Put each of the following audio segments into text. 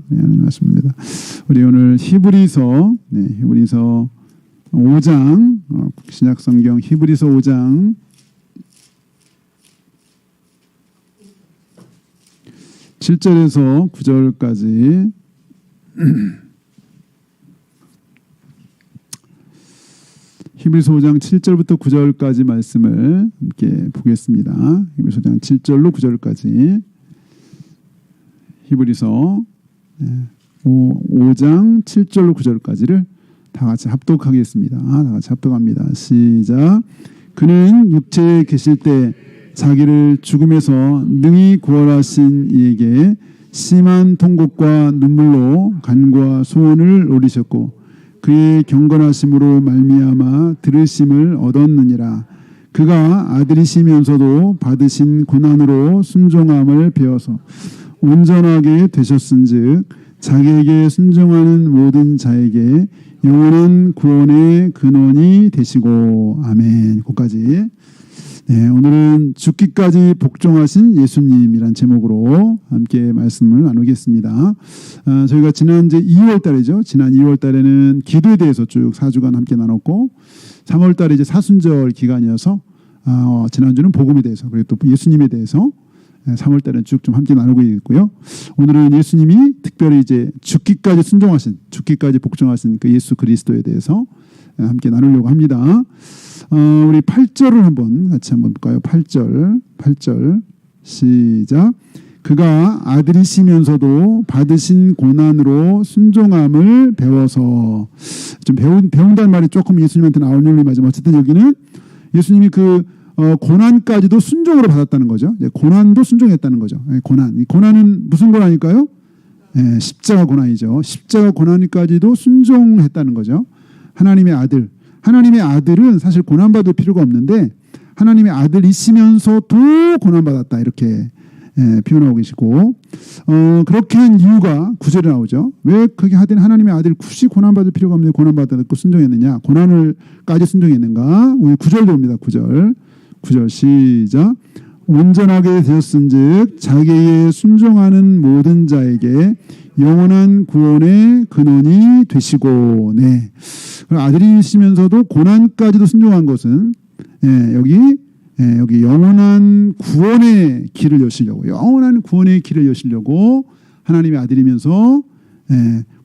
하나님 말씀입니다. 우리 오늘 히브리서 5장 신약성경 히브리서 5장 7절에서 9절까지 히브리서 5장 7절부터 9절까지 말씀을 함께 보겠습니다. 히브리서 5장 7절로 9절까지 히브리서 5장 7절로 9절까지를 다 같이 합독하겠습니다. 다 같이 합독합니다. 시작. 그는 육체에 계실 때 자기를 죽음에서 능히 구원하신 이에게 심한 통곡과 눈물로 간구와 소원을 노리셨고 그의 경건하심으로 말미암아 들으심을 얻었느니라. 그가 아들이시면서도 받으신 고난으로 순종함을 배워서 온전하게 되셨은즉 자기에게 순종하는 모든 자에게 영원한 구원의 근원이 되시고. 아멘. 거기까지. 네, 오늘은 죽기까지 복종하신 예수님이란 제목으로 함께 말씀을 나누겠습니다. 저희가 지난 2월 달이죠. 지난 2월 달에는 기도에 대해서 쭉 4주간 함께 나눴고 3월 달에 이제 사순절 기간이어서 지난주는 복음에 대해서 그리고 또 예수님에 대해서 3월 달에는 쭉 좀 함께 나누고 있고요. 오늘은 예수님이 특별히 이제 죽기까지 순종하신, 죽기까지 복종하신 그 예수 그리스도에 대해서 함께 나누려고 합니다. 우리 8절을 같이 한번 볼까요? 8절 시작. 그가 아들이시면서도 받으신 고난으로 순종함을 배워서. 좀 배운다는 말이 조금 예수님한테 나오는 말이지만 어쨌든 여기는 예수님이 그 고난까지도 순종으로 받았다는 거죠. 고난도 순종했다는 거죠. 고난은 무슨 고난일까요? 십자가 고난이죠. 십자가 고난까지도 순종했다는 거죠. 하나님의 아들은 사실 고난받을 필요가 없는데 하나님의 아들이시면서도 고난받았다 이렇게 표현하고 계시고 그렇게 한 이유가 9절에 나오죠. 왜 그게 하든 하나님의 아들 굳이 고난받을 필요가 없는데 고난받았고 순종했느냐, 고난을까지 순종했는가. 우리 9절도 옵니다. 9절 시작. 온전하게 되었은즉 자기에게 순종하는 모든 자에게 영원한 구원의 근원이 되시고. 네. 아들이시면서도 고난까지도 순종한 것은 여기 영원한 구원의 길을 여시려고, 영원한 구원의 길을 여시려고 하나님의 아들이면서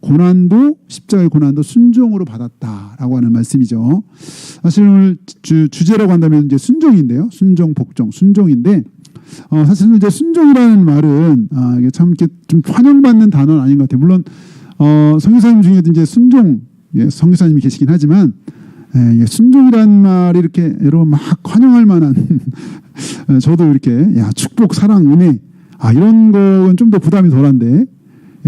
고난도, 십자가의 고난도 순종으로 받았다라고 하는 말씀이죠. 사실 오늘 주제라고 한다면 이제 순종인데요. 순종, 복종, 순종인데 사실 이제 순종이라는 말은 이게 참 이렇게 좀 환영받는 단어는 아닌 것 같아요. 물론 선교사님 중에도 이제 순종 선교사님이 계시긴 하지만 순종이라는 말이 이렇게 여러분 막 환영할 만한 저도 이렇게 축복, 사랑, 은혜 이런 거는 좀 더 부담이 덜한데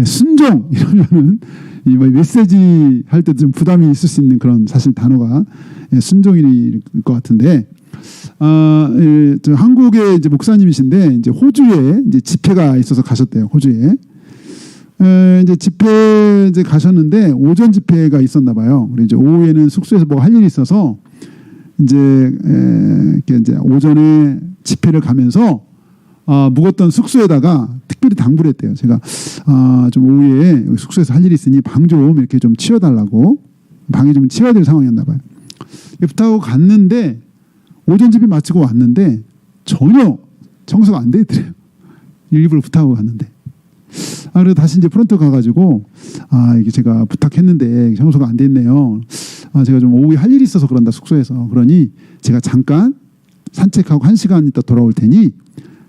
순종 이러면은 이 메시지 할 때도 좀 부담이 있을 수 있는 그런 사실 단어가 순종일 것 같은데 한국의 이제 목사님이신데 이제 호주에 이제 집회가 있어서 가셨대요. 호주에 이제 집회 이제 가셨는데 오전 집회가 있었나 봐요. 그리고 이제 오후에는 숙소에서 뭐 할 일이 있어서 이제 오전에 집회를 가면서 묵었던 숙소에다가 특별히 당부를 했대요. 제가 좀 오후에 여기 숙소에서 할 일이 있으니 방 좀 이렇게 좀 치워달라고, 방이 좀 치워야 될 상황이었나 봐요. 부탁하고 갔는데 오전 집회 마치고 왔는데 전혀 청소가 안 돼 있더래요. 일부러 부탁하고 갔는데. 그래서 다시 이제 프런트 가가지고 이게 제가 부탁했는데 청소가 안 됐네요. 제가 좀 오후에 할 일이 있어서 그런다 숙소에서. 그러니 제가 잠깐 산책하고 1시간 있다 돌아올 테니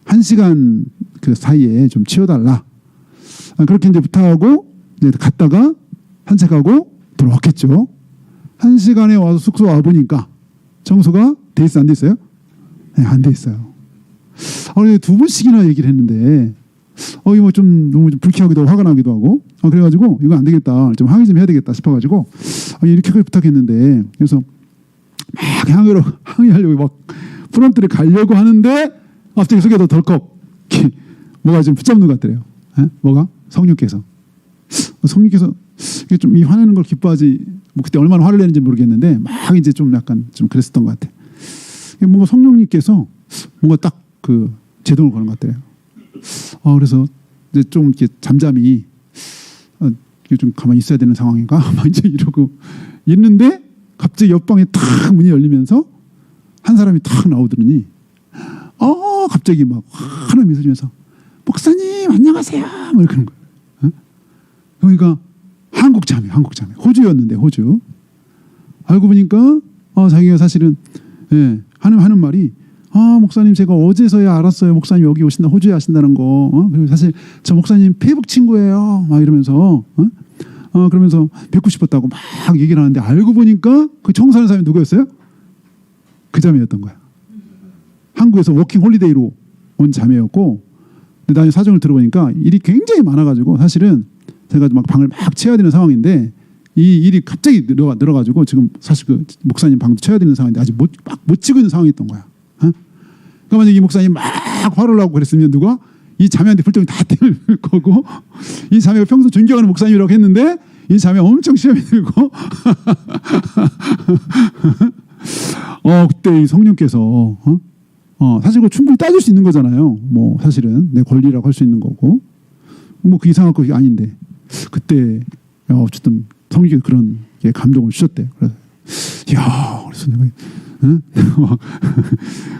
1시간 그 사이에 좀 치워달라. 그렇게 이제 부탁하고 이제 갔다가 산책하고 돌아왔겠죠. 1시간에 와서 숙소 와 보니까 청소가 돼 있어, 안 돼 있어요? 네, 안 돼 있어요. 두 번씩이나 얘기를 했는데 이거 좀 너무 불쾌하기도 화가 나기도 하고 그래가지고 이거 안 되겠다, 좀 항의 좀 해야 되겠다 싶어가지고 이렇게까지 부탁했는데 그래서 막 항의하려고 막 프런트를 가려고 하는데 갑자기 속에도 덜컥 뭐가 좀 붙잡는 것 같더래요. 뭐가? 성령께서 좀 이 화내는 걸 기뻐하지, 뭐 그때 얼마나 화를 내는지 모르겠는데 막 이제 좀 약간 좀 그랬었던 것 같아. 뭔가 성령님께서 뭔가 딱 그 제동을 거는 것 같아요. 그래서 이제 좀 이렇게 잠잠히 좀 가만히 있어야 되는 상황인가? 막 이제 이러고 있는데 갑자기 옆방에 탁 문이 열리면서 한 사람이 탁 나오더니 갑자기 막 하나 미소 지면서 목사님 안녕하세요 뭐 이렇게 하는 거예요. 그러니까 한국 자매 호주였는데 호주. 알고 보니까 자기가 사실은 하는 말이 목사님 제가 어제서야 알았어요. 목사님 여기 호주에 하신다는 거. 그리고 사실 저 목사님 페이북 친구예요. 막 이러면서 그러면서 뵙고 싶었다고 막 얘기를 하는데 알고 보니까 그 청소하는 사람이 누구였어요? 그 자매였던 거야. 한국에서 워킹 홀리데이로 온 자매였고, 근데 나중에 사정을 들어보니까 일이 굉장히 많아가지고 사실은 제가 막 방을 막 채워야 되는 상황인데 이 일이 갑자기 늘어가지고 지금 사실 그 목사님 방도 채워야 되는 상황인데 아직 못 치고 있는 상황이었던 거야. 그러니까 만약 이 목사님 막 화를 나고 그랬으면 누가 이 자매한테 불똥이 다 떼을 거고, 이 자매가 평소 존경하는 목사님이라고 했는데 이 자매 엄청 시험이 들고 그때 이 성령께서 사실 그거 충분히 따질 수 있는 거잖아요. 뭐 사실은 내 권리라고 할 수 있는 거고 뭐 그 이상한 거 아닌데 그때 어쨌든 성령께서 그런 감동을 주셨대. 그래서 그래서 내가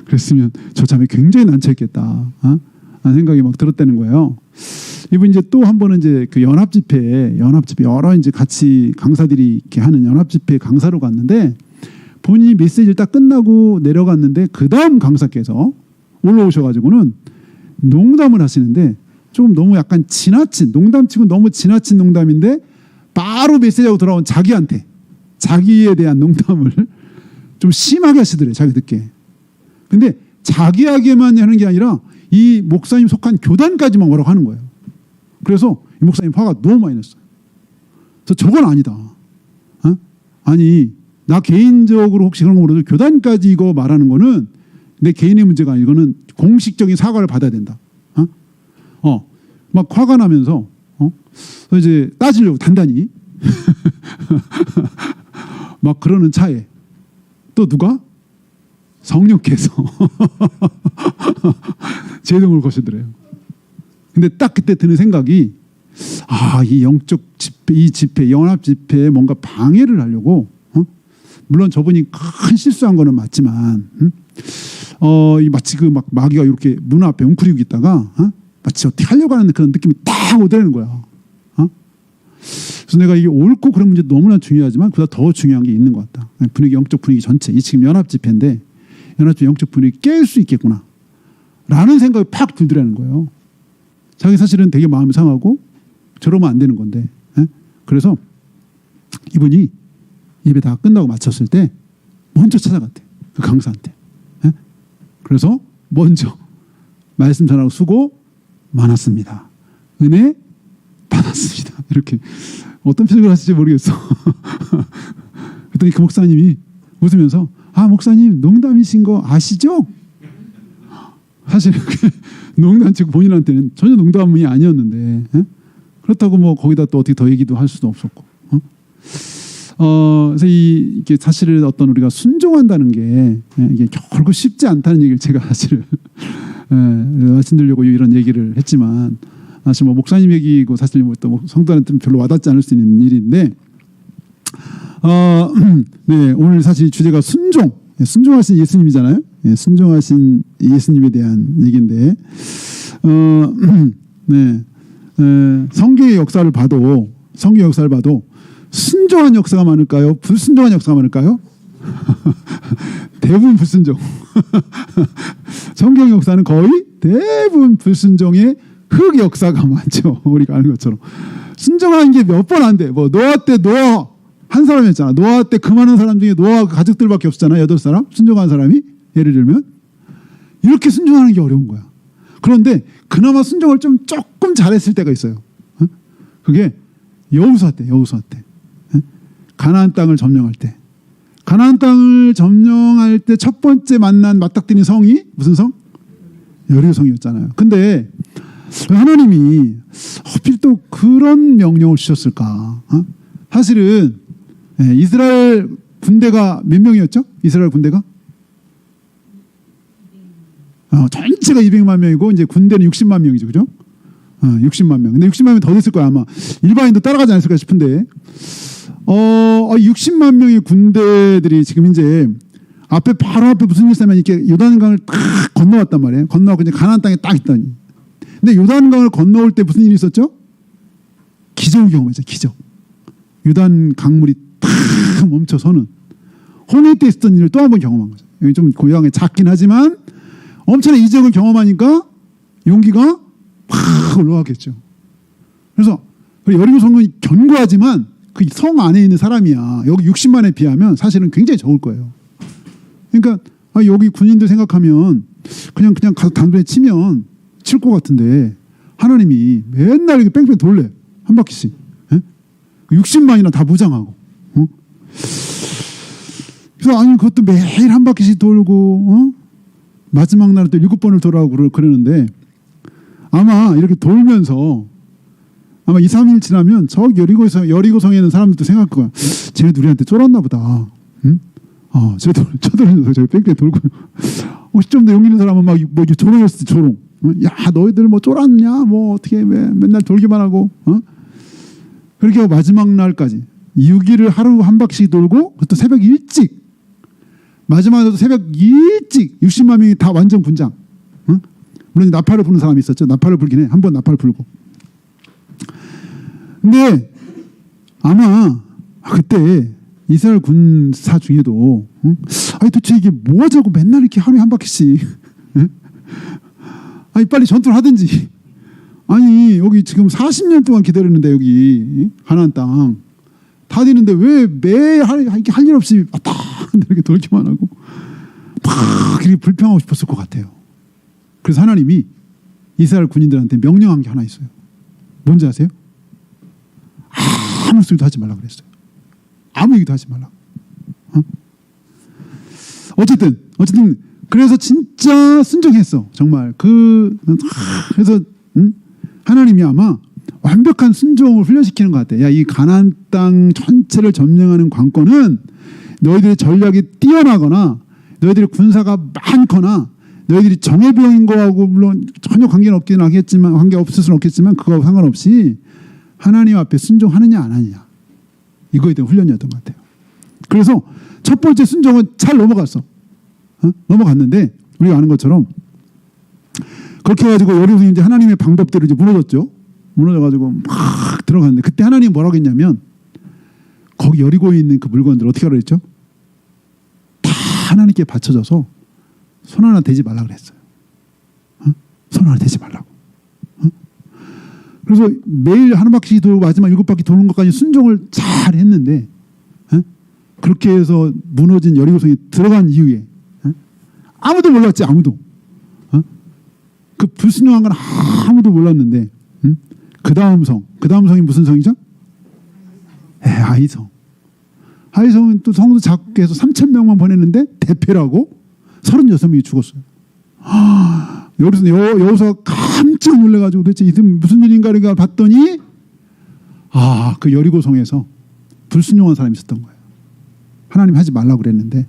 그랬으면 저 자매 굉장히 난처했겠다 하는 생각이 막 들었다는 거예요. 이분 이제 또 한 번은 이제 그 연합 집회 여러 이제 같이 강사들이 이렇게 하는 연합 집회 강사로 갔는데 본인이 메시지를 딱 끝나고 내려갔는데 그 다음 강사께서 올라오셔가지고는 농담을 하시는데 좀 너무 약간 지나친 농담치고 너무 지나친 농담인데 바로 메시지하고 돌아온 자기에 대한 농담을 좀 심하게 하시더래요. 자기 듣게. 근데 자기에게만 하는 게 아니라 이 목사님 속한 교단까지만 뭐라고 하는 거예요. 그래서 이 목사님 화가 너무 많이 났어요. 그래서 저건 아니다. 아니 나 개인적으로 혹시 그런 거 모르도 교단까지 이거 말하는 거는 내 개인의 문제가 아니고 이거는 공식적인 사과를 받아야 된다. 막 화가 나면서 그래서 이제 따지려고 단단히 막 그러는 차에 또 누가? 성령께서 제동을 거시더래요. 근데 딱 그때 드는 생각이 이 영적 집회, 이 집회, 연합 집회에 뭔가 방해를 하려고 물론 저분이 큰 실수한 거는 맞지만 마치 그 막 마귀가 이렇게 문 앞에 웅크리고 있다가 마치 어떻게 하려고 하는 그런 느낌이 딱 오더라는 거야. 그래서 내가 이게 옳고 그런 문제도 너무나 중요하지만 그보다 더 중요한 게 있는 것 같다. 분위기, 영적 분위기 전체. 이 지금 연합 집회인데 연합 집회 영적 분위기 깰 수 있겠구나 라는 생각이 팍 들더라는 거예요. 자기 사실은 되게 마음이 상하고 저러면 안 되는 건데. 그래서 이분이 예배 다 끝나고 마쳤을 때 먼저 찾아갔대. 그 강사한테. 그래서 먼저 말씀 전하고 수고 많았습니다. 은혜 받았습니다. 이렇게 어떤 표정을 하실지 모르겠어. 그랬더니 그 목사님이 웃으면서 목사님 농담이신 거 아시죠? 사실 농담치고 본인한테는 전혀 농담이 아니었는데 그렇다고 뭐 거기다 또 어떻게 더 얘기도 할 수도 없었고 그래서 이게 사실은 어떤 우리가 순종한다는 게 이게 결코 쉽지 않다는 얘기를 제가 사실 말씀드리려고 이런 얘기를 했지만 사실 뭐 목사님 얘기고 사실 뭐 또 성도한테는 별로 와닿지 않을 수 있는 일인데 네, 오늘 사실 주제가 순종하신 예수님이잖아요. 순종하신 예수님에 대한 얘기인데 성경의 역사를 봐도 순종한 역사가 많을까요? 불순종한 역사가 많을까요? 대부분 불순종. 성경 역사는 거의 대부분 불순종의 흑 역사가 많죠. 우리가 아는 것처럼. 순종하는 게 몇 번 안 돼. 뭐 노아 때 노아 한 사람이었잖아. 노아 때 그 많은 사람 중에 노아 가족들밖에 없었잖아. 8사람 순종한 사람이. 예를 들면 이렇게 순종하는 게 어려운 거야. 그런데 그나마 순종을 조금 잘했을 때가 있어요. 그게 여호수아 때. 가나안 땅을 점령할 때. 가나안 땅을 점령할 때 첫 번째 만난 맞닥뜨린 성이 무슨 성? 여리고성이었잖아요. 근데 하나님이 하필 또 그런 명령을 주셨을까? 사실은 이스라엘 군대가 몇 명이었죠? 이스라엘 군대가? 전체가 200만 명이고 이제 군대는 60만 명이죠. 그죠? 60만 명. 근데 60만 명이 더 됐을 거야 아마. 일반인도 따라가지 않았을까 싶은데 60만 명의 군대들이 지금 이제 앞에 바로 앞에 무슨 일 있으면 이렇게 요단강을 딱 건너왔단 말이에요. 건너고 이제 가나안 땅에 딱 있다니. 근데 요단강을 건너올 때 무슨 일이 있었죠? 기적을 경험했죠. 기적. 요단 강물이 탁 멈춰서는 홍해 때 있었던 일을 또 한 번 경험한 거죠. 여기 좀 고향에 작긴 하지만 엄청난 이적을 경험하니까 용기가 팍 올라왔겠죠. 그래서 여리고 성은 견고하지만 그 성 안에 있는 사람이야. 여기 60만에 비하면 사실은 굉장히 적을 거예요. 그러니까 여기 군인들 생각하면 그냥 가서 단도에 치면 칠 것 같은데 하나님이 맨날 이렇게 뺑뺑 돌래 한 바퀴씩. 60만이나 다 무장하고. 그래서 아니 그것도 매일 한 바퀴씩 돌고 마지막 날에 또 7번을 돌아오고 그러는데 아마 이렇게 돌면서 아마 2, 3일 지나면 저 여리고성에 있는 사람들도 생각할 거야. 쟤네 우리한테 쫄았나 보다. 응? 저들은 저기 뺑뺑 돌고 혹시 좀 더 용기 있는 사람은 막 뭐 조롱했을 때 조롱. 야 너희들 뭐 쫄았냐? 뭐 어떻게 맨날 돌기만 하고. 그렇게 하고 마지막 날까지 6일을 하루 한 바퀴씩 돌고 또 새벽 일찍 마지막에도 새벽 일찍 60만 명이 다 완전 군장. 물론 나팔을 부는 사람이 있었죠. 나팔을 불긴 해. 한 번 나팔을 불고. 근데 아마 그때 이스라엘 군사 중에도 아니 도대체 이게 뭐 하자고 맨날 이렇게 하루에 한 바퀴씩 아니 빨리 전투를 하든지 아니 여기 지금 40년 동안 기다렸는데 여기 가나안 땅 다 되는데 왜 매일 할 일 없이 왔다 이렇게 돌기만 하고 막 이렇게 불평하고 싶었을 것 같아요. 그래서 하나님이 이스라엘 군인들한테 명령한 게 하나 있어요. 뭔지 아세요? 아무 소리도 하지 말라 그랬어요. 아무 얘기도 하지 말라. 어쨌든 그래서 진짜 순종했어. 정말 그래서 하나님이 아마 완벽한 순종을 훈련시키는 것 같아. 야, 이 가나안 땅 전체를 점령하는 관건은 너희들의 전략이 뛰어나거나 너희들의 군사가 많거나 너희들이 정예병인 거하고 물론 전혀 관계는 없긴 하겠지만 관계 없을 수는 없겠지만 그거하고 상관없이 하나님 앞에 순종하느냐 안 하느냐 이거에 대한 훈련이었던 것 같아요. 그래서 첫 번째 순종은 잘 넘어갔어. 넘어갔는데 우리가 아는 것처럼 그렇게 해가지고 여리고서 이제 하나님의 방법대로 이제 무너졌죠. 무너져가지고 막 들어갔는데 그때 하나님 뭐라고 했냐면 거기 여리고에 있는 그 물건들 어떻게 하라 그랬죠? 다 하나님께 바쳐져서 손 하나 대지 말라 그랬어요. 손 하나 대지 말라고. 그래서 매일 한 바퀴 돌고 마지막 7바퀴 도는 것까지 순종을 잘 했는데 그렇게 해서 무너진 여리고성에 들어간 이후에 아무도 몰랐지. 아무도. 그 불순종한 건 아무도 몰랐는데 그 다음 성이 무슨 성이죠? 아이성. 아이성은 또 성도 작게 해서 3,000명만 보냈는데 대패라고 36명이 죽었어요. 여기서 깜짝 놀래가지고 도대체 이게 무슨 일인가 봤더니 그 여리고성에서 불순종한 사람이 있었던 거예요. 하나님 하지 말라고 그랬는데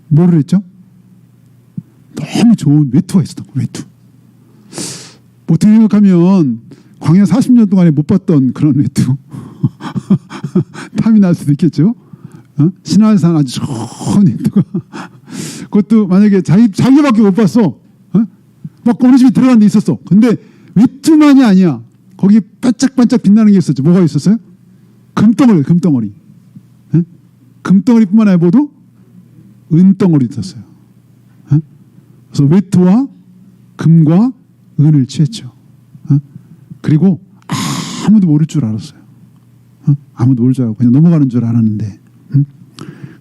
뭐를 했죠? 너무 좋은 외투가 있었던 거예요. 외투. 어떻게 생각하면 광야 40년 동안에 못 봤던 그런 외투. 탐이 날 수도 있겠죠. 신화산 아주 좋은 외투가. 그것도 만약에 자기밖에 못 봤어. 막 어느 집에 들어간 데 있었어. 근데 외투만이 아니야. 거기 반짝반짝 빛나는 게 있었죠. 뭐가 있었어요? 금덩어리. 금덩어리뿐만 아니라 뭐도 은덩어리 있었어요. 그래서 외투와 금과 은을 취했죠. 그리고 아무도 모를 줄 알았어요. 아무도 모를 줄 알고 그냥 넘어가는 줄 알았는데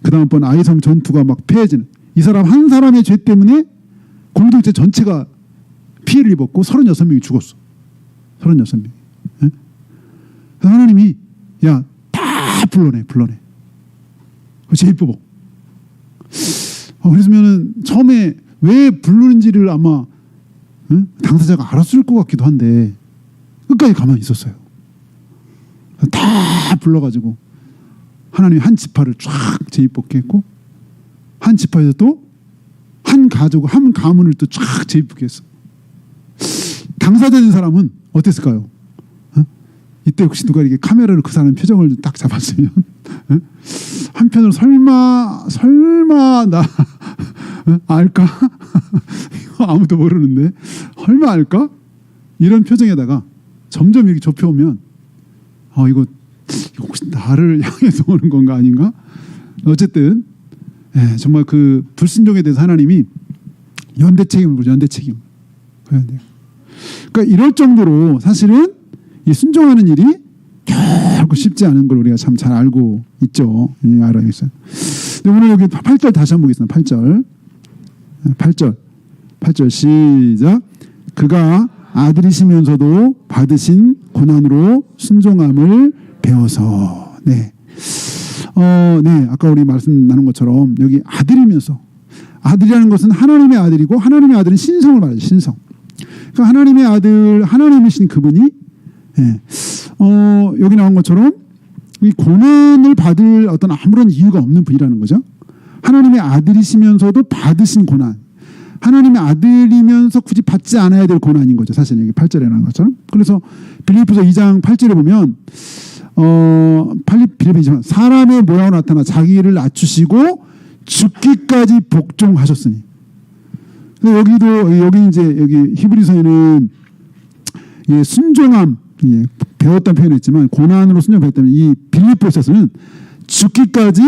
그 다음번 아이성 전투가 막 폐해지는 이 사람 한 사람의 죄 때문에 공동체 전체가 피해를 입었고 36명이 죽었어. 36명이. 그래서 하나님이 야 다 불러내. 제일 뽑어. 그랬으면은 처음에 왜 부르는지를 아마 당사자가 알았을 것 같기도 한데 끝까지 가만히 있었어요. 다 불러가지고 하나님이 한 지파를 쫙 제입뽑게 했고 한 지파에서 또 한 가족을 한 가문을 또 쫙 제입뽑게 했어. 당사자된 사람은 어땠을까요? 이때 혹시 누가 이렇게 카메라로 그 사람 표정을 딱 잡았으면 한편으로 설마 나 알까? 이거 아무도 모르는데 설마 알까? 이런 표정에다가 점점 이렇게 좁혀오면 이거 혹시 나를 향해서 오는 건가 아닌가? 어쨌든 정말 그 불순종에 대해서 하나님이 연대 책임을 보죠. 연대 책임. 그러니까 이럴 정도로 사실은 이 순종하는 일이 결코 쉽지 않은 걸 우리가 참 잘 알고 있죠. 알아요. 오늘 여기 8절 다시 한번 보겠습니다. 8절 시작. 그가 아들이시면서도 받으신 고난으로 순종함을 배워서. 네. 아까 우리 말씀 나눈 것처럼 여기 아들이면서, 아들이라는 것은 하나님의 아들이고 하나님의 아들은 신성을 말하죠. 신성. 그러니까 하나님의 아들, 하나님이신 그분이 여기 나온 것처럼 이 고난을 받을 어떤 아무런 이유가 없는 분이라는 거죠. 하나님의 아들이시면서도 받으신 고난. 하나님의 아들이면서 굳이 받지 않아야 될 고난인 거죠. 사실 여기 8절에 나온 것처럼. 그래서 빌립보서 2장 8절에 보면 빌립보서 사람의 모양으로 나타나 자기를 낮추시고 죽기까지 복종하셨으니. 여기 이제 여기 히브리서에는 순종함, 배웠다는 표현을 했지만 고난으로 순종했다면 이 빌립보서는 죽기까지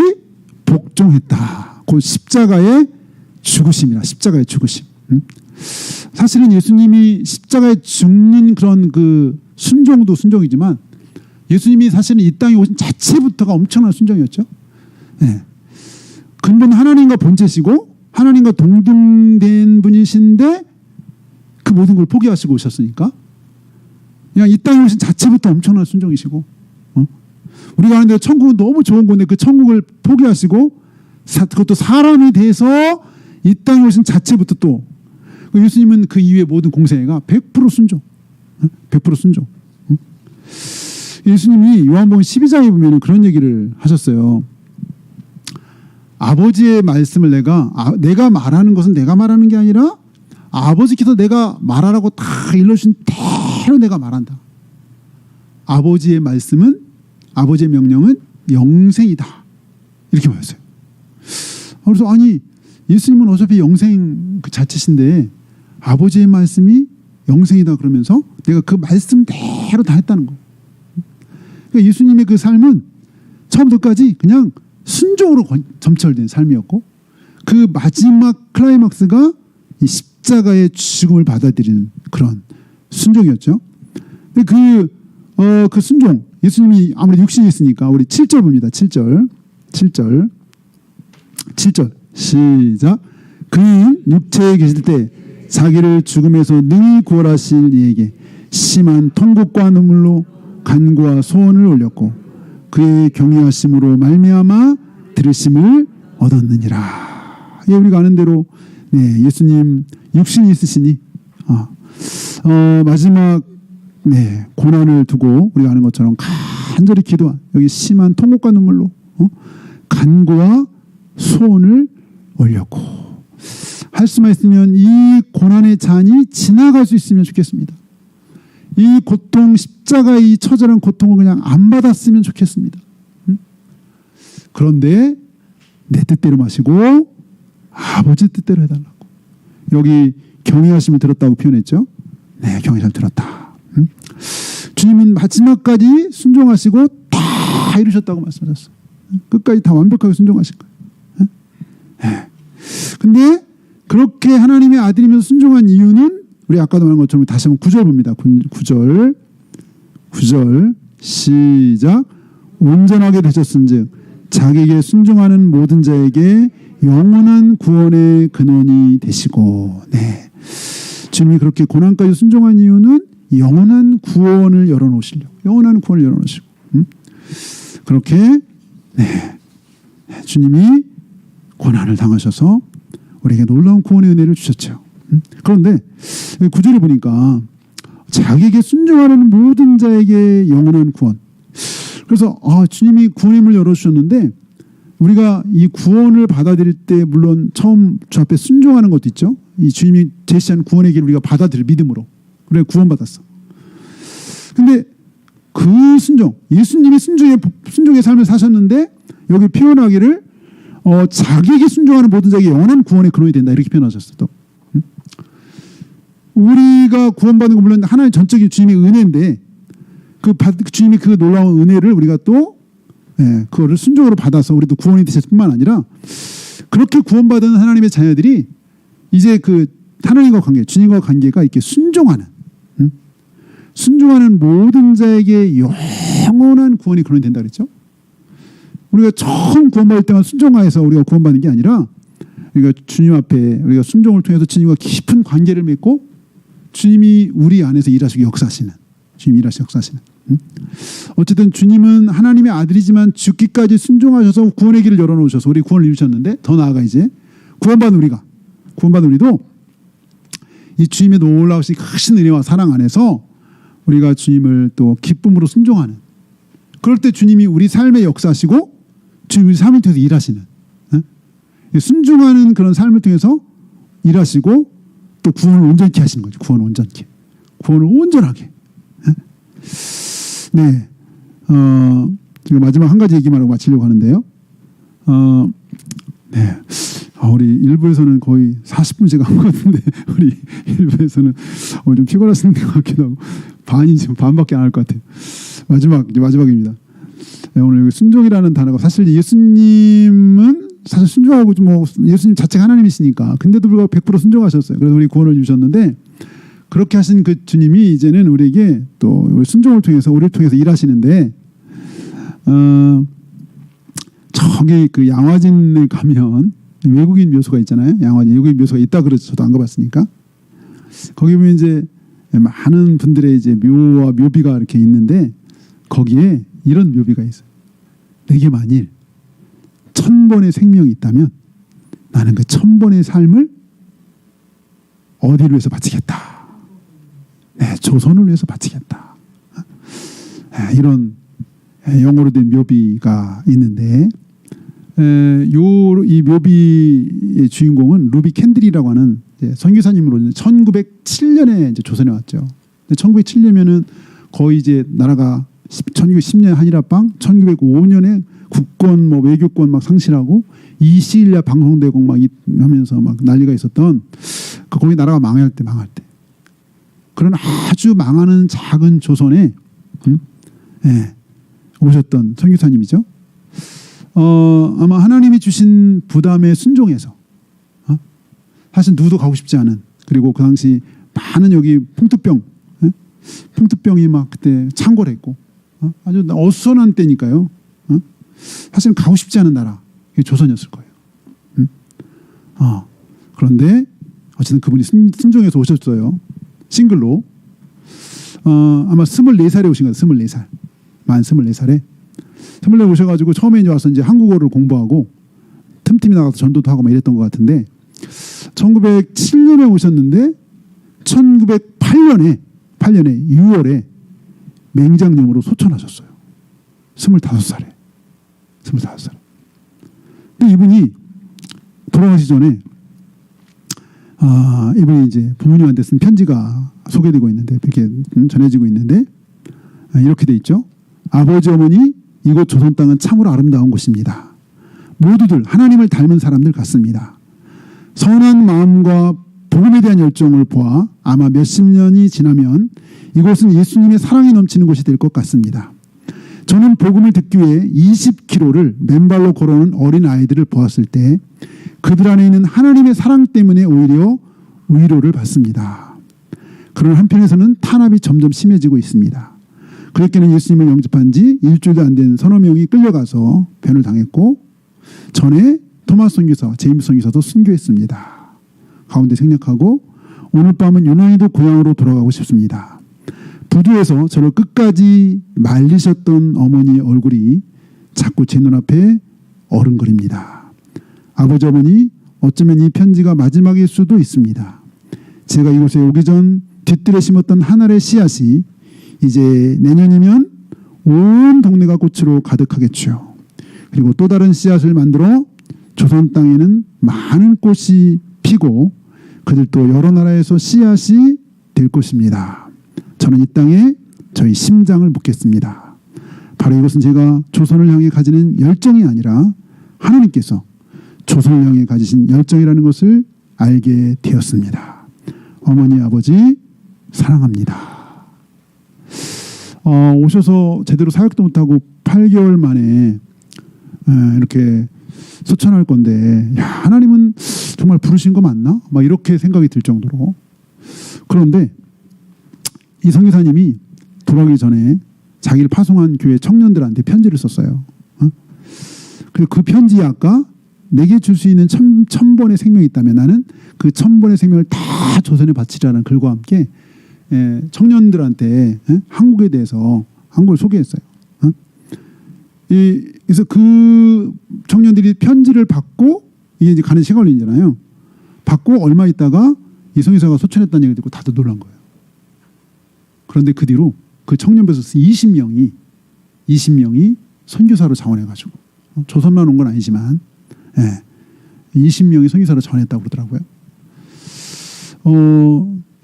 복종했다. 그 십자가의 죽으심이라. 십자가의 죽으심. 사실은 예수님이 십자가에 죽는 그런 그 순종도 순종이지만 예수님이 사실은 이 땅에 오신 자체부터가 엄청난 순종이었죠. 근본 하나님과 본체시고 하나님과 동등된 분이신데 그 모든 걸 포기하시고 오셨으니까 그냥 이 땅에 오신 자체부터 엄청난 순종이시고 우리가 아는데 천국은 너무 좋은 건데 그 천국을 포기하시고 그것도 사람이 돼서 이 땅에 오신 자체부터 또 예수님은 그 이후의 모든 공생애가 100% 순종. 100% 순종. 예수님이 요한복음 12장에 보면 그런 얘기를 하셨어요. 아버지의 말씀을 내가 말하는 것은 내가 말하는 게 아니라 아버지께서 내가 말하라고 다 일러주신 대로 내가 말한다. 아버지의 말씀은, 아버지의 명령은 영생이다. 이렇게 말했어요. 그래서 아니 예수님은 어차피 영생 그 자체신데 아버지의 말씀이 영생이다 그러면서 내가 그 말씀대로 다 했다는 거. 그러니까 예수님의 그 삶은 처음부터까지 그냥 순종으로 점철된 삶이었고 그 마지막 클라이막스가 이 십자가의 죽음을 받아들이는 그런 순종이었죠. 근데 그 순종, 예수님이 아무래도 육신이 있으니까 우리 7절 봅니다. 7절 시작. 그는 육체에 계실 때 자기를 죽음에서 능히 구원하실 이에게 심한 통곡과 눈물로 간구와 소원을 올렸고 그의 경외하심으로 말미암아 들으심을 얻었느니라. 우리가 아는 대로 예수님 육신이 있으시니 마지막 고난을 두고 우리가 아는 것처럼 간절히 기도한 여기 심한 통곡과 눈물로 간구와 소원을 올렸고 할 수만 있으면 이 고난의 잔이 지나갈 수 있으면 좋겠습니다. 이 고통, 십자가의 이 처절한 고통을 그냥 안 받았으면 좋겠습니다. 그런데 내 뜻대로 마시고 아버지 뜻대로 해달라고. 여기 경외하심을 들었다고 표현했죠. 네, 경외하심을 들었다. 주님은 마지막까지 순종하시고 다 이루셨다고 말씀하셨어요. 끝까지 다 완벽하게 순종하신 거예요. 근데 그렇게 하나님의 아들이면서 순종한 이유는 우리 아까도 말한 것처럼 다시 한번 9절 봅니다. 9절 시작. 온전하게 되셨은즉 자기에게 순종하는 모든 자에게 영원한 구원의 근원이 되시고. 주님이 그렇게 고난까지 순종한 이유는 영원한 구원을 열어놓으시려고. 영원한 구원을 열어놓으시고. 그렇게 주님이 고난을 당하셔서 우리에게 놀라운 구원의 은혜를 주셨죠. 그런데 9절을 보니까 자기에게 순종하는 모든 자에게 영원한 구원. 그래서 주님이 구원의 문을 열어주셨는데 우리가 이 구원을 받아들일 때 물론 처음 주 앞에 순종하는 것도 있죠. 이 주님이 제시한 구원의 길을 우리가 받아들일 믿음으로. 그래 구원받았어. 근데 그 순종, 예수님이 순종의 삶을 사셨는데 여기 표현하기를 자기에게 순종하는 모든 자에게 영원한 구원의 근원이 된다 이렇게 표현하셨어. 또 우리가 구원받는 건 물론 하나님 전적인 주님의 은혜인데 그 주님이 그 놀라운 은혜를 우리가 또 그거를 순종으로 받아서 우리도 구원이 되실 뿐만 아니라 그렇게 구원받은 하나님의 자녀들이 이제 그 하나님과 관계, 주님과 관계가 이렇게 순종하는 모든 자에게 영원한 구원이 근원이 된다 그랬죠. 우리가 처음 구원받을 때만 순종하여서 우리가 구원받는 게 아니라 우리가 주님 앞에 우리가 순종을 통해서 주님과 깊은 관계를 맺고 주님이 우리 안에서 일하시고 역사하시는 주님이 일하시고 역사하시는 어쨌든 주님은 하나님의 아들이지만 죽기까지 순종하셔서 구원의 길을 열어놓으셔서 우리 구원을 이루셨는데 더 나아가 이제 구원받은 우리도 이 주님의 놀라우신 크신 은혜와 사랑 안에서 우리가 주님을 또 기쁨으로 순종하는 그럴 때 주님이 우리 삶에 역사하시고 주님이 우리 삶을 통해서 일하시는 순종하는 그런 삶을 통해서 일하시고 또 구원을 온전케 하시는 거죠. 구원을 온전하게. 네. 지금 마지막 한 가지 얘기만 하고 마치려고 하는데요. 네. 우리 일부에서는 거의 40분씩 한 것 같은데 우리 일부에서는 좀 피곤하신 것 같기도 하고 반밖에 안 할 것 같아요. 마지막입니다. 오늘 순종이라는 단어가 사실 예수님은 사실 순종하고 뭐 예수님 자체가 하나님이시니까 근데도 불구하고 100% 순종하셨어요. 그래서 우리 구원을 주셨는데 그렇게 하신 그 주님이 이제는 우리에게 또 순종을 통해서 우리를 통해서 일하시는데 저기 그 양화진에 가면 외국인 묘소가 있잖아요. 양화진 외국인 묘소가 있다 그래서 저도 안 가봤으니까 거기 보면 이제 많은 분들의 이제 묘와 묘비가 이렇게 있는데 거기에 이런 묘비가 있어요. 내게 만일 1000번의 생명이 있다면 나는 그 1000번의 삶을 어디를 위해서 바치겠다. 조선을 위해서 바치겠다. 이런 영어로 된 묘비가 있는데 이 묘비의 주인공은 루비 캔들이라고 하는 선교사님으로 1907년에 이제 조선에 왔죠. 1907년면은 거의 이제 나라가 1910년 한일합방, 1905년에 국권 뭐 외교권 막 상실하고 이시일야 방송되고 막 하면서 막 난리가 있었던 거기 나라가 망할 때 그런 아주 망하는 작은 조선에 오셨던 선교사님이죠. 아마 하나님이 주신 부담에 순종해서 사실 누구도 가고 싶지 않은 그리고 그 당시 많은 여기 풍토병이 막 그때 창궐했고 아주 어수선한 때니까요. 사실은 가고 싶지 않은 나라 조선이었을 거예요. 그런데 어쨌든 그분이 순종해서 오셨어요. 싱글로 아마 24살에 오신 거예요. 24살 만 24살에 24살에 오셔가지고 처음에 이제 와서 이제 한국어를 공부하고 틈틈이 나가서 전도도 하고 막 이랬던 것 같은데 1907년에 오셨는데 1908년에 6월에 맹장염으로 소천하셨어요. 25살에. 근데 이분이 돌아가시 전에 이분이 이제 부모님한테 쓴 편지가 소개되고 있는데 이렇게 전해지고 있는데 이렇게 돼 있죠. 아버지 어머니 이곳 조선 땅은 참으로 아름다운 곳입니다. 모두들 하나님을 닮은 사람들 같습니다. 선한 마음과 복음에 대한 열정을 보아 아마 몇십 년이 지나면 이곳은 예수님의 사랑이 넘치는 곳이 될 것 같습니다. 저는 복음을 듣기 위해 20km를 맨발로 걸어오는 어린 아이들을 보았을 때 그들 안에 있는 하나님의 사랑 때문에 오히려 위로를 받습니다. 그러나 한편에서는 탄압이 점점 심해지고 있습니다. 그렇게는 예수님을 영접한 지 일주일도 안 된 서너 명이 끌려가서 변을 당했고 전에 토마스 선교사, 제임스 선교사도 순교했습니다. 가운데 생략하고 오늘 밤은 유난히도 고향으로 돌아가고 싶습니다. 부두에서 저를 끝까지 말리셨던 어머니의 얼굴이 자꾸 제 눈앞에 어른거립니다. 아버지 어머니 어쩌면 이 편지가 마지막일 수도 있습니다. 제가 이곳에 오기 전 뒷뜰에 심었던 한 알의 씨앗이 이제 내년이면 온 동네가 꽃으로 가득하겠죠. 그리고 또 다른 씨앗을 만들어 조선 땅에는 많은 꽃이 피고 그들도 여러 나라에서 씨앗이 될 것입니다. 저는 이 땅에 저희 심장을 묻겠습니다. 바로 이것은 제가 조선을 향해 가지는 열정이 아니라 하나님께서 조선을 향해 가지신 열정이라는 것을 알게 되었습니다. 어머니 아버지 사랑합니다. 오셔서 제대로 사역도 못하고 8개월 만에 이렇게 소천할 건데, 야, 하나님은 정말 부르신 거 맞나? 막 이렇게 생각이 들 정도로. 그런데 이 선교사님이 돌아가기 전에 자기를 파송한 교회 청년들한테 편지를 썼어요. 그리고 그 편지에 아까 내게 줄 수 있는 1000번의 생명이 있다면 나는 그 1000번의 생명을 다 조선에 바치라는 글과 함께 청년들한테 한국에 대해서 한국을 소개했어요. 그래서 그 청년들이 편지를 받고, 이게 이제 가는 시간 걸리잖아요. 받고 얼마 있다가 이 선교사가 소천했다는 얘기를 듣고 다들 놀란 거예요. 그런데 그 뒤로 그 청년배에서 20명이 선교사로 자원해가지고, 조선만 온 건 아니지만 20명이 선교사로 자원했다고 그러더라고요.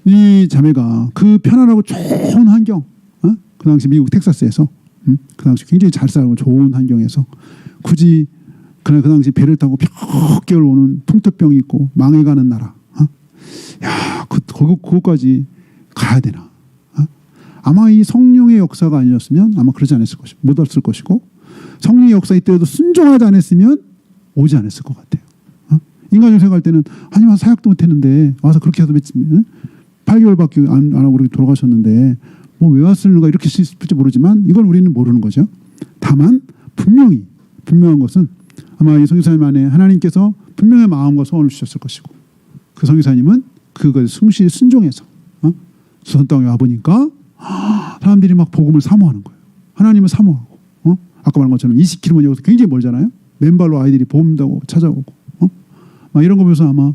이 자매가 그 편안하고 좋은 환경, 그 당시 미국 텍사스에서 그 당시 굉장히 잘 살고 좋은 환경에서 굳이 그 당시 배를 타고 몇 개월 오는 풍토병이 있고 망해가는 나라, 야, 그거까지 가야 되나? 아마 이 성령의 역사가 아니었으면 아마 그러지 않았을 것이고, 못 왔을 것이고, 성령의 역사 이때도 순종하지 않았으면 오지 않았을 것 같아요. 인간적으로 생각할 때는 하나님 와서 사역도 못했는데 와서 그렇게 해서 8개월밖에 안 하고 그렇게 돌아가셨는데 뭐 왜 왔을까 이렇게 싶을지 모르지만, 이건 우리는 모르는 거죠. 다만 분명한 것은 아마 이 선교사님 안에 하나님께서 분명히 마음과 소원을 주셨을 것이고, 그 선교사님은 그걸 충실히 순종해서 조선 땅에 와보니까 사람들이 막 복음을 사모하는 거예요. 하나님을 사모하고, 아까 말한 것처럼 20km면 여기서 굉장히 멀잖아요. 맨발로 아이들이 보험다고 찾아오고, 막 이런 거 보면서 아마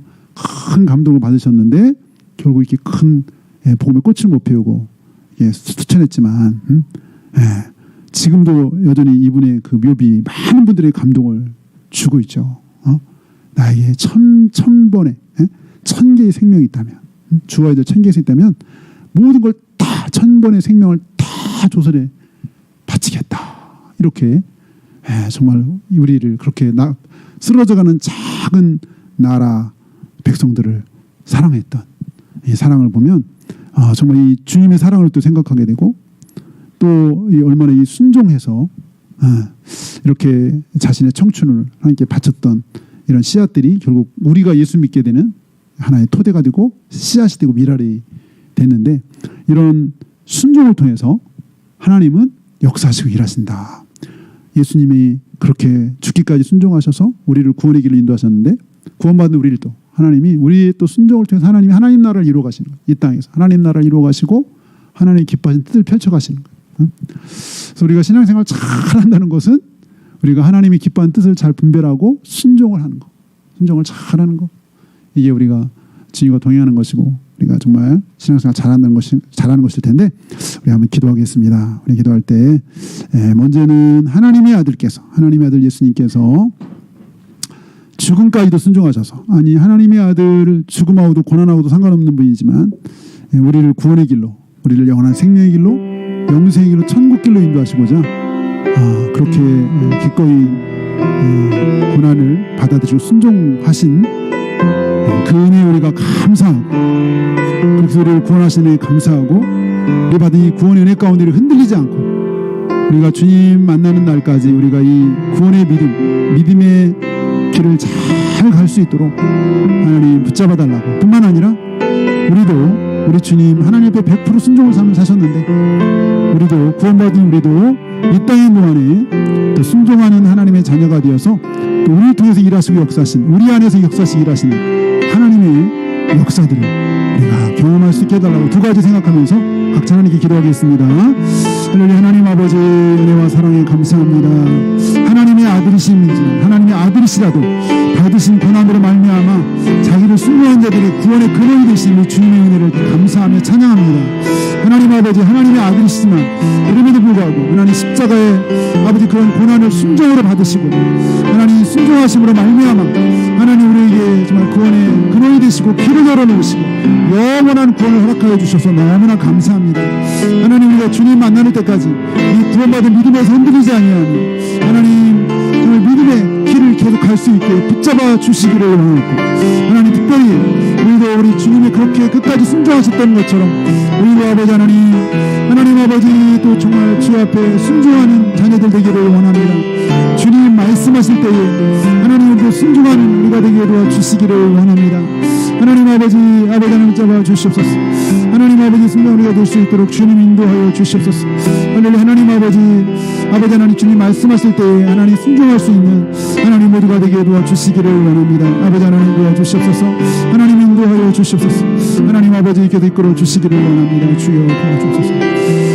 큰 감동을 받으셨는데, 결국 이렇게 큰 복음의 꽃을 못 피우고 수천했지만, 지금도 여전히 이분의 그 묘비 많은 분들의 감동을 주고 있죠. 나에게 1000번의 1000개의 생명이 있다면, 주와 아이들 1000개의 생명이 있다면 모든 걸 다 1000번의 생명을 다 조선에 바치겠다. 이렇게 정말 우리를 그렇게 쓰러져가는 작은 나라 백성들을 사랑했던 이 사랑을 보면 정말 이 주님의 사랑을 또 생각하게 되고, 또 얼마나 이 순종해서 이렇게 자신의 청춘을 하나님께 바쳤던 이런 씨앗들이 결국 우리가 예수 믿게 되는 하나의 토대가 되고 씨앗이 되고 미랄이 됐는데, 이런 순종을 통해서 하나님은 역사하시고 일하신다. 예수님이 그렇게 죽기까지 순종하셔서 우리를 구원의 길로 인도하셨는데, 구원받은 우리를 또 하나님이 우리의 또 순종을 통해서 하나님이 하나님 나라를 이루어 가시는 거예요. 이 땅에서 하나님 나라를 이루어 가시고 하나님의 기뻐하신 뜻을 펼쳐 가시는 거예요. 그래서 우리가 신앙생활을 잘 한다는 것은 우리가 하나님이 기뻐하는 뜻을 잘 분별하고 순종을 하는 거, 순종을 잘 하는 거, 이게 우리가 주님과 동행하는 것이고, 우리가 정말 신앙생활 잘하는 것일 텐데, 우리 한번 기도하겠습니다. 우리 기도할 때 먼저는 하나님의 아들께서, 하나님의 아들 예수님께서 죽음까지도 순종하셔서, 아니 하나님의 아들 죽음하고도 고난하고도 상관없는 분이지만 우리를 구원의 길로, 우리를 영원한 생명의 길로, 영생의 길로, 천국 길로 인도하시고자 그렇게 기꺼이 고난을 받아들이고 순종하신 그 은혜에 우리가 감사하고, 그래서 우리를 구원하신 은혜에 감사하고, 우리 받은 이 구원의 은혜 가운데를 흔들리지 않고 우리가 주님 만나는 날까지 우리가 이 구원의 믿음의 길을 잘 갈 수 있도록 하나님 붙잡아 달라고, 뿐만 아니라 우리도 우리 주님 하나님 앞에 100% 순종을 사셨는데, 우리도 구원받은 우리도 이 땅의 동안에 또 순종하는 하나님의 자녀가 되어서 또 우리를 통해서 일하시고 역사하신, 우리 안에서 역사하시고 일하시는 하나님의 역사들을 우리가 경험할 수 있게 해달라고 두 가지 생각하면서 각자 하나님께 기도하겠습니다. 할렐루야. 하나님 아버지 은혜와 사랑에 감사합니다. 하나님의 아들이시지만, 하나님의 아들이시라도 받으신 고난으로 말미암아 자기를 순교한 자들의 구원의 근원이 되신 우리 주님의 은혜를 감사하며 찬양합니다. 하나님 아버지, 하나님의 아들이시지만 그럼에도 불구하고 하나님 십자가에 아버지 그런 고난을 순종으로 받으시고 하나님 순종하심으로 말미암아 하나님 우리에게 정말 구원의 근원이 되시고 길을 열어놓으시고 영원한 구원을 허락하여 주셔서 너무나 감사합니다. 하나님 우리가 주님 만나는 때까지 이 구원받은 믿음에서 흔들리지 아니하며 하나님 정말 믿음의 길을 계속 갈 수 있게 붙잡아 주시기를 원하고 하나님 특별히 우리도 우리 주님이 그렇게 끝까지 순종하셨던 것처럼 우리도 아버지 하나님 아버지 또 정말 주 앞에 순종하는 자녀들 되기를 원합니다. 주님 말씀하실 때에 하나님 우리도 순종하는 우리가 되게 도와주시기를 원합니다. 하나님 아버지 하나님 잡아 주시옵소서. 하나님 아버지 순종 우리가 될 수 있도록 주님 인도하여 주시옵소서. 할렐루야. 하나님 아버지 하나님 주님 말씀하실 때에 하나님 순종할 수 있는 하나님 모두가 되게 도와주시기를 원합니다. 아버지 하나님 도와주시옵소서. 하나님 인도하여 주시옵소서. 하나님 아버지 계속 이끌어 주시기를 원합니다. 주여 도와주옵소서.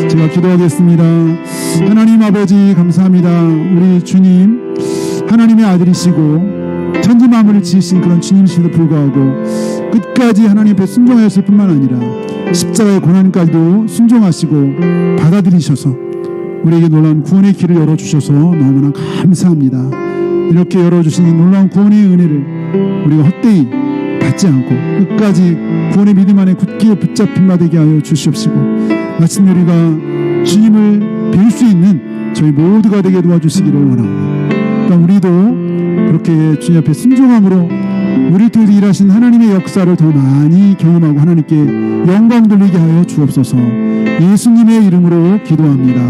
제가 기도하겠습니다. 하나님 아버지 감사합니다. 우리 주님 하나님의 아들이시고 천지 만물을 지으신 그런 주님이심에도 불구하고 끝까지 하나님 앞에 순종하였을 뿐만 아니라 십자가의 고난까지도 순종하시고 받아들이셔서 우리에게 놀라운 구원의 길을 열어주셔서 너무나 감사합니다. 이렇게 열어주신 이 놀라운 구원의 은혜를 우리가 헛되이 받지 않고 끝까지 구원의 믿음 안에 굳게 붙잡힌 바 되게 하여 주시옵시고 마침내 우리가 주님을 뵐 수 있는 저희 모두가 되게 도와주시기를 원합니다. 그러니까 우리도 그렇게 주님 앞에 순종함으로 우리를 통해서 일하신 하나님의 역사를 더 많이 경험하고 하나님께 영광 돌리게 하여 주옵소서. 예수님의 이름으로 기도합니다.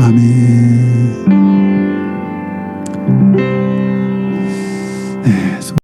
아멘.